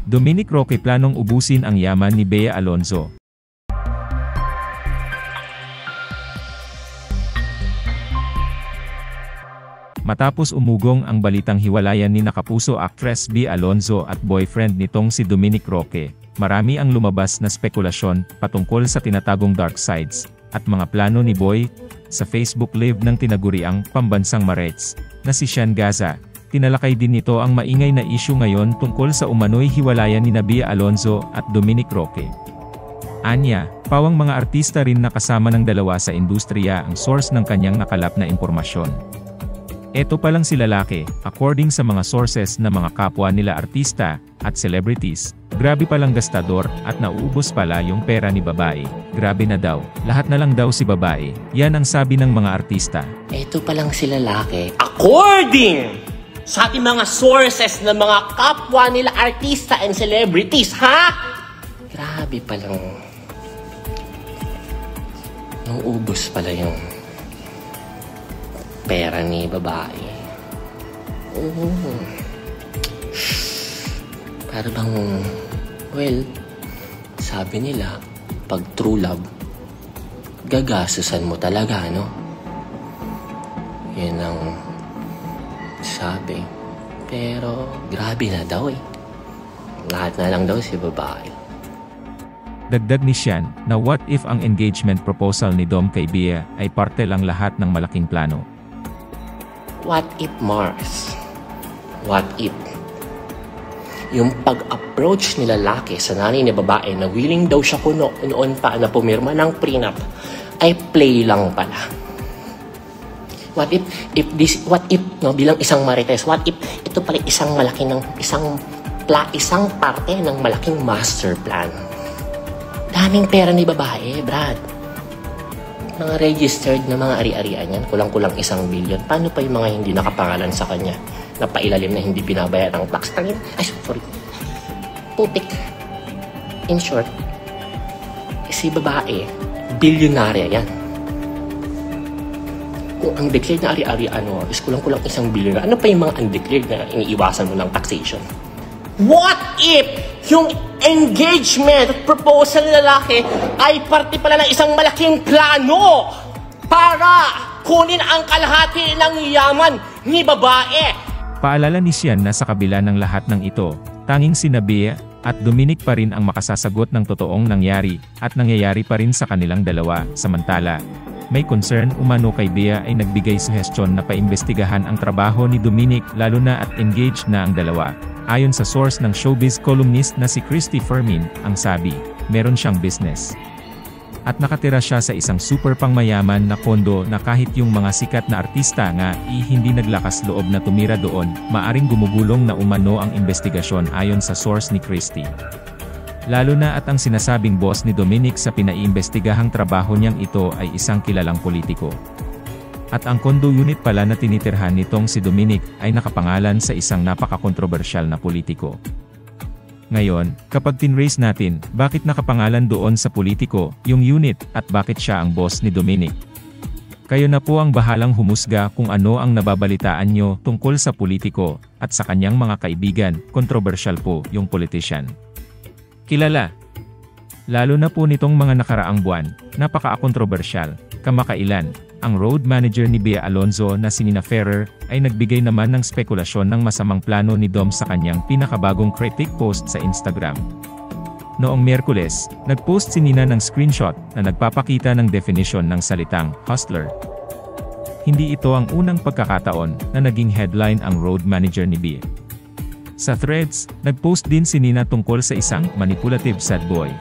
Dominic Roque planong ubusin ang yaman ni Bea Alonzo. Matapos umugong ang balitang hiwalayan ni nakapuso actress Bea Alonzo at boyfriend nitong si Dominic Roque, marami ang lumabas na spekulasyon patungkol sa tinatagong dark sides at mga plano ni Boy. Sa Facebook Live ng tinaguriang pambansang Marets na si Sean Gaza, tinalakay din nito ang maingay na issue ngayon tungkol sa umano'y hiwalayan ni Bea Alonzo at Dominic Roque. Anya, pawang mga artista rin na kasama ng dalawa sa industriya ang source ng kanyang nakalap na impormasyon. Eto palang si lalaki, according sa mga sources na mga kapwa nila artista at celebrities, grabe palang gastador at nauubos pala yung pera ni babae. Grabe na daw, lahat na lang daw si babae. Yan ang sabi ng mga artista. Eto palang si lalaki, according sa ating mga sources ng mga kapwa nila artista and celebrities, ha? Grabe palang nauubos pala yung pera ni babae. Para bang, well, sabi nila, pag true love, gagasusan mo talaga, no? Yan ang sabi. Pero, grabe na daw eh. Lahat na lang daw si babae. Dagdag ni Sean, na what if ang engagement proposal ni Dom kay Bea ay parte lang lahat ng malaking plano? What if, Mars? What if yung pag-approach ni lalaki sa nanay ni babae na willing daw siya noon pa na pumirma ng prenup ay play lang pala? What if no, bilang isang marites, what if ito pala isang parte ng malaking master plan? Daming pera ni babae, Brad. Mga registered na mga ari-arian yan, kulang-kulang 1 billion. Paano pa yung mga hindi nakapangalan sa kanya na pailalim na hindi binabayad ng tax? Ay, sorry. Putik. In short, si babae, bilyonarya yan. Kung ang declared na ari-arian mo is kulang-kulang 1 billion, ano pa yung mga undeclared na iniiwasan mo ng taxation? What if yung engagement at proposal ng lalaki ay parte pala ng isang malaking plano para kunin ang kalahati ng yaman ni babae? Paalala ni Sean na sa kabila ng lahat ng ito, tanging sina Bea at Dominic pa rin ang makasasagot ng totoong nangyari at nangyayari pa rin sa kanilang dalawa. Samantala, may concern umano kay Bea ay nagbigay suhestyon na paimbestigahan ang trabaho ni Dominic lalo na at engaged na ang dalawa. Ayon sa source ng showbiz columnist na si Christy Fermin, ang sabi, meron siyang business. At nakatira siya sa isang super pangmayaman na kondo na kahit yung mga sikat na artista nga hindi naglakas loob na tumira doon, maaring gumugulong na umano ang investigasyon ayon sa source ni Christy. Lalo na at ang sinasabing boss ni Dominic sa pinaiimbestigahang trabaho niyang ito ay isang kilalang politiko. At ang condo unit pala na tinitirhan nitong si Dominic ay nakapangalan sa isang napaka-kontrobersyal na politiko. Ngayon, kapag tinrace natin, bakit nakapangalan doon sa politiko, yung unit, at bakit siya ang boss ni Dominic? Kayo na po ang bahalang humusga kung ano ang nababalitaan nyo tungkol sa politiko, at sa kanyang mga kaibigan, kontrobersyal po yung politician. Kilala. Lalo na po nitong mga nakaraang buwan, napaka-kontrobersyal, kamakailan. Ang road manager ni Bea Alonzo na si Nina Ferrer ay nagbigay naman ng spekulasyon ng masamang plano ni Dom sa kanyang pinakabagong critic post sa Instagram. Noong Miyerkules, nagpost si Nina ng screenshot na nagpapakita ng definition ng salitang hustler. Hindi ito ang unang pagkakataon na naging headline ang road manager ni Bea. Sa Threads, nagpost din si Nina tungkol sa isang manipulative sad boy.